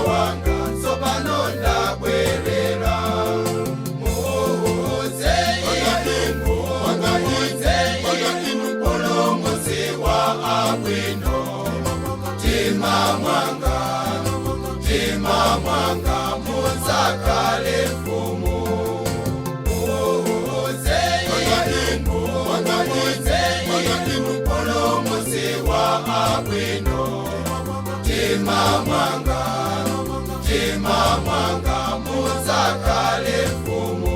wanga tsopano ndabwerera. Muudze inu, muudze inu mpulumutsi wa abwino. Mtima mwanga mudzakale mfumu. Muudze inu, muudze inu mpulumutsi wa abwino. Mtima mwanga mudzakale mfumu.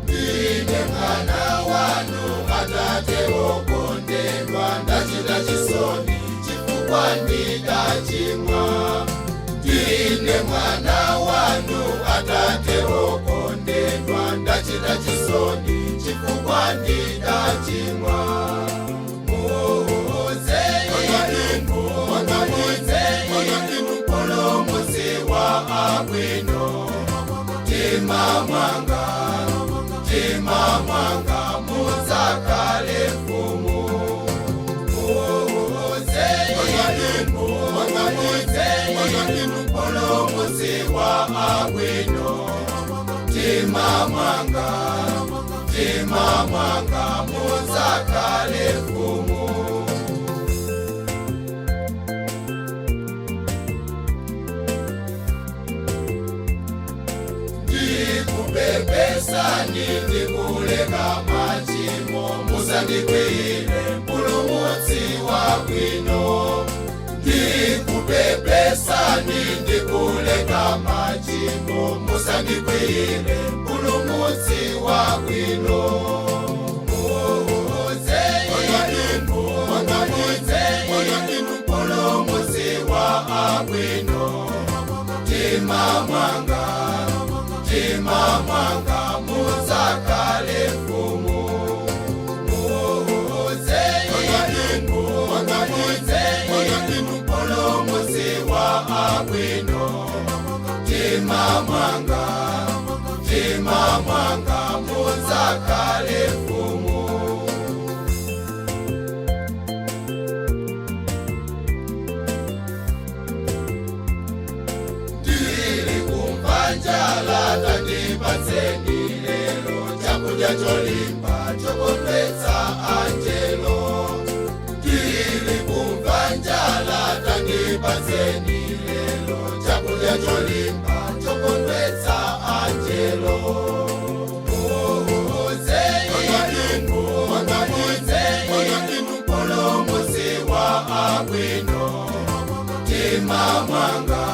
Ndine mwana wanu Atate wokondedwa, ndachita chisoni chifukwa ndidachimwa. Ndine mwana wanu Atate wokondedwa, ndachita chisoni chifukwa ndidachimwa. Muudze inu, muudze inu mpulumutsi wa abwino. Mtima mwanga mudzakale mfumu. Muudze inu, muudze inu mpulumutsi wa abwino. Mtima mwanga mudzakale mfumu. Ndikupepesani ndikuleka machimo, musandikwiyire mpulumutsi wabwino. Ndikupepesani ndikuleka machimo, musandikwiyire mpulumutsi wabwino. Muudze inu, muudze inu mpulumutsi wa abwino. Mtima mwanga mudzakale mfumu. Muudze inu, muudze inu mpulumutsi wa abwino. Mtima mwanga mudzakale mfumu. Ndili kumva njala, tandipatseni lero chakudya cholimba chokondwetsa angelo. Ndili kumva njala, tandipatseni lero chakudya cholimba chokondwetsa angelo. Muudze inu, muudze inu mpulumutsi wa abwino. Mtima mwanga